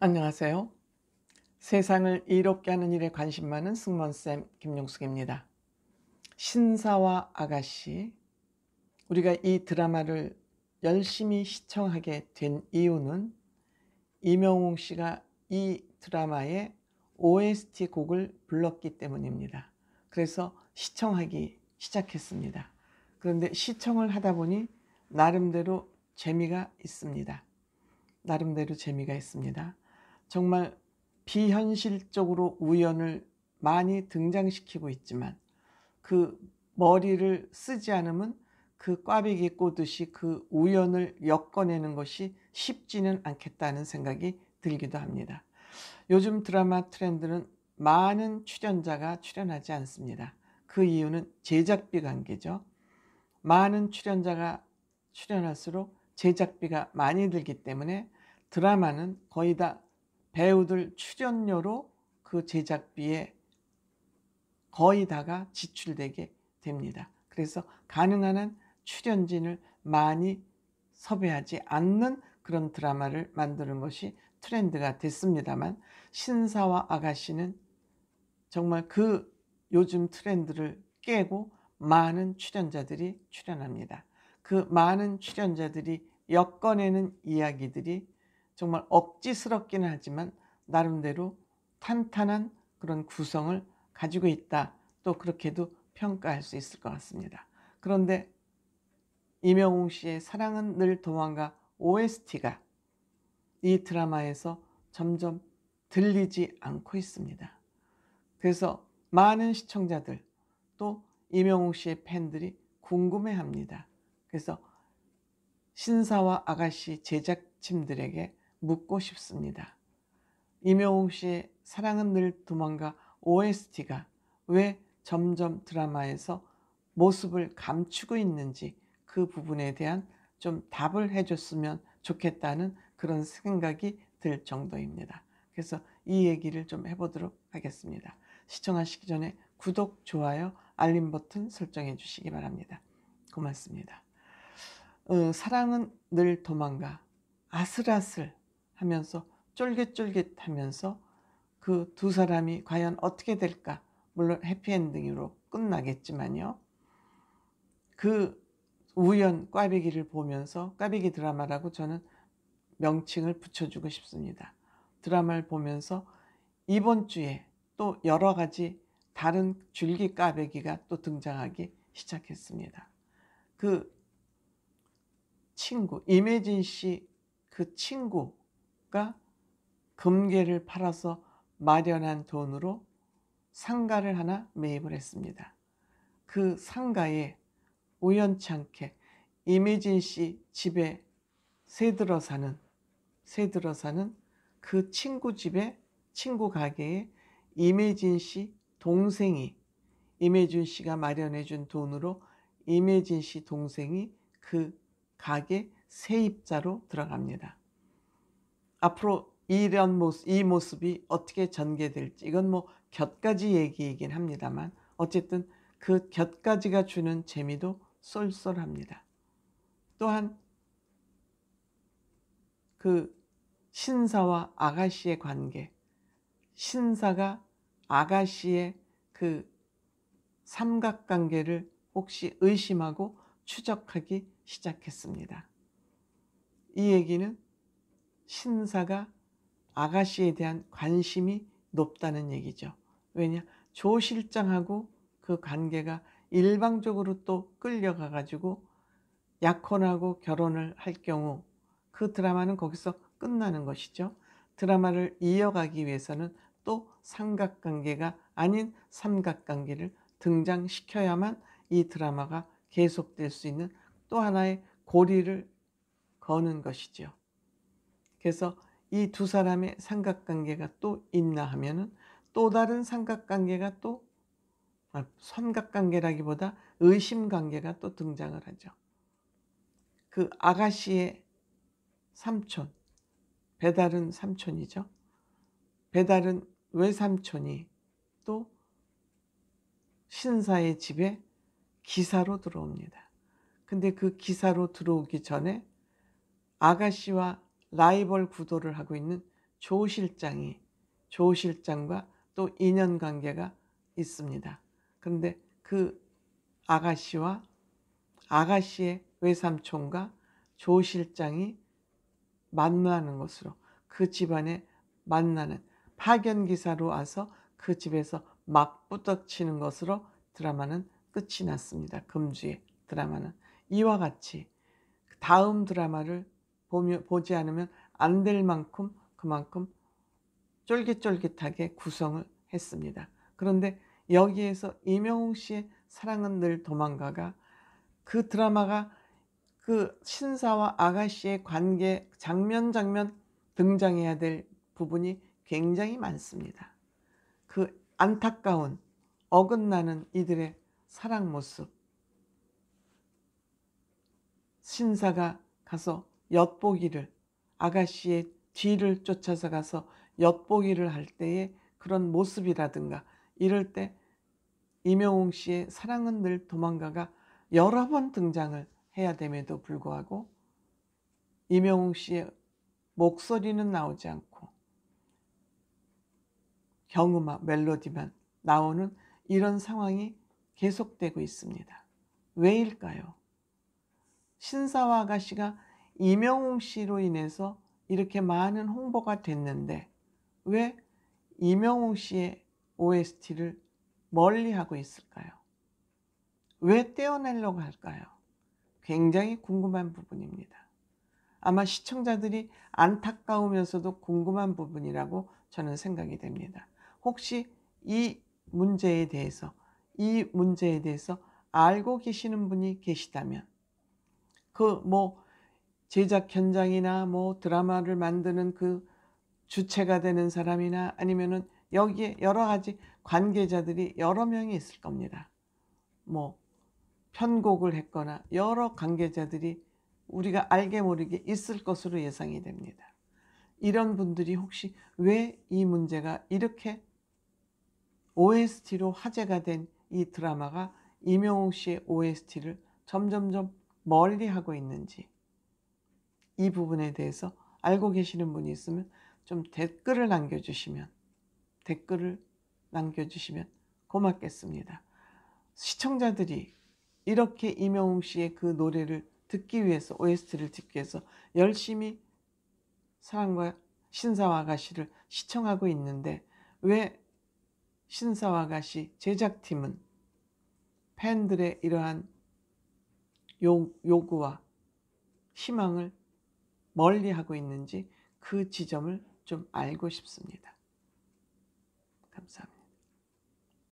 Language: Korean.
안녕하세요. 세상을 이롭게 하는 일에 관심 많은 승무원쌤 김용숙입니다. 신사와 아가씨, 우리가 이 드라마를 열심히 시청하게 된 이유는 임영웅 씨가 이 드라마의 OST 곡을 불렀기 때문입니다. 그래서 시청하기 시작했습니다. 그런데 시청을 하다 보니 나름대로 재미가 있습니다. 나름대로 재미가 있습니다. 정말 비현실적으로 우연을 많이 등장시키고 있지만 그 머리를 쓰지 않으면 그 꽈배기 꼬듯이 그 우연을 엮어내는 것이 쉽지는 않겠다는 생각이 들기도 합니다. 요즘 드라마 트렌드는 많은 출연자가 출연하지 않습니다. 그 이유는 제작비 관계죠. 많은 출연자가 출연할수록 제작비가 많이 들기 때문에 드라마는 거의 다 배우들 출연료로 그 제작비에 거의 다가 지출되게 됩니다. 그래서 가능한 한 출연진을 많이 섭외하지 않는 그런 드라마를 만드는 것이 트렌드가 됐습니다만, 신사와 아가씨는 정말 그 요즘 트렌드를 깨고 많은 출연자들이 출연합니다. 그 많은 출연자들이 엮어내는 이야기들이 정말 억지스럽기는 하지만 나름대로 탄탄한 그런 구성을 가지고 있다, 또 그렇게도 평가할 수 있을 것 같습니다. 그런데 임영웅 씨의 사랑은 늘 도망가 OST가 이 드라마에서 점점 들리지 않고 있습니다. 그래서 많은 시청자들, 또 임영웅 씨의 팬들이 궁금해합니다. 그래서 신사와 아가씨 제작진들에게 묻고 싶습니다. 임영웅 씨의 사랑은 늘 도망가 OST가 왜 점점 드라마에서 모습을 감추고 있는지, 그 부분에 대한 좀 답을 해줬으면 좋겠다는 그런 생각이 들 정도입니다. 그래서 이 얘기를 좀 해보도록 하겠습니다. 시청하시기 전에 구독, 좋아요, 알림 버튼 설정해 주시기 바랍니다. 고맙습니다. 사랑은 늘 도망가, 아슬아슬 하면서 쫄깃쫄깃하면서 그 두 사람이 과연 어떻게 될까, 물론 해피엔딩으로 끝나겠지만요, 그 우연 꽈배기를 보면서, 꽈배기 드라마라고 저는 명칭을 붙여주고 싶습니다. 드라마를 보면서 이번 주에 또 여러 가지 다른 줄기 꽈배기가 또 등장하기 시작했습니다. 그 친구, 임혜진 씨 그 친구가 금괴를 팔아서 마련한 돈으로 상가를 하나 매입을 했습니다. 그 상가에 우연치 않게 임혜진 씨 집에 새들어 사는 그 친구 집에, 친구 가게에 임혜진 씨 동생이, 임혜진 씨가 마련해 준 돈으로 임혜진 씨 동생이 그 가게 세입자로 들어갑니다. 앞으로 이 모습이 어떻게 전개될지, 이건 뭐 곁가지 얘기이긴 합니다만 어쨌든 그 곁가지가 주는 재미도 쏠쏠합니다. 또한 그 신사와 아가씨의 관계, 신사가 아가씨의 그 삼각관계를 혹시 의심하고 추적하기 시작했습니다. 이 얘기는 신사가 아가씨에 대한 관심이 높다는 얘기죠. 왜냐, 조 실장하고 그 관계가 일방적으로 또 끌려가 가지고 약혼하고 결혼을 할 경우 그 드라마는 거기서 끝나는 것이죠. 드라마를 이어가기 위해서는 또 삼각관계가 아닌 삼각관계를 등장시켜야만 이 드라마가 계속될 수 있는 또 하나의 고리를 거는 것이죠. 그래서 이 두 사람의 삼각관계가 또 있나 하면은 또 다른 삼각관계가 또, 삼각관계라기보다 의심관계가 또 등장을 하죠. 그 아가씨의 삼촌, 배다른 삼촌이죠. 배다른 외삼촌이 또 신사의 집에 기사로 들어옵니다. 근데 그 기사로 들어오기 전에 아가씨와 라이벌 구도를 하고 있는 조 실장과 또 인연관계가 있습니다. 그런데 그 아가씨와 아가씨의 외삼촌과 조 실장이 만나는 것으로, 그 집안에 만나는 파견 기사로 와서 그 집에서 맞부닥치는 것으로 드라마는 끝이 났습니다. 금주의 드라마는 이와 같이 다음 드라마를 보지 않으면 안 될 만큼 그만큼 쫄깃쫄깃하게 구성을 했습니다. 그런데 여기에서 임영웅 씨의 사랑은 늘 도망가가, 그 드라마가 그 신사와 아가씨의 관계 장면 등장해야 될 부분이 굉장히 많습니다. 그 안타까운 어긋나는 이들의 사랑 모습, 신사가 가서 엿보기를, 아가씨의 뒤를 쫓아서 가서 엿보기를 할 때의 그런 모습이라든가, 이럴 때 임영웅 씨의 사랑은 늘 도망가가 여러 번 등장을 해야 됨에도 불구하고 임영웅 씨의 목소리는 나오지 않고 경음악 멜로디만 나오는 이런 상황이 계속되고 있습니다. 왜일까요? 신사와 아가씨가 임영웅 씨로 인해서 이렇게 많은 홍보가 됐는데 왜 임영웅 씨의 OST를 멀리하고 있을까요? 왜 떼어내려고 할까요? 굉장히 궁금한 부분입니다. 아마 시청자들이 안타까우면서도 궁금한 부분이라고 저는 생각이 됩니다. 혹시 이 문제에 대해서 알고 계시는 분이 계시다면, 그 제작 현장이나 드라마를 만드는 그 주체가 되는 사람이나 아니면은 여기에 여러 가지 관계자들이 여러 명이 있을 겁니다. 편곡을 했거나 여러 관계자들이 우리가 알게 모르게 있을 것으로 예상이 됩니다. 이런 분들이 혹시 왜 이 문제가 이렇게 OST로 화제가 된 이 드라마가 임영웅 씨의 OST를 점점점 멀리하고 있는지, 이 부분에 대해서 알고 계시는 분이 있으면 좀 댓글을 남겨주시면 고맙겠습니다. 시청자들이 이렇게 임영웅 씨의 그 노래를 듣기 위해서, OST를 듣기 위해서 열심히 사랑과 신사와 아가씨를 시청하고 있는데 왜 신사와 아가씨 제작팀은 팬들의 이러한 요구와 희망을 멀리하고 있는지 그 지점을 좀 알고 싶습니다. 감사합니다.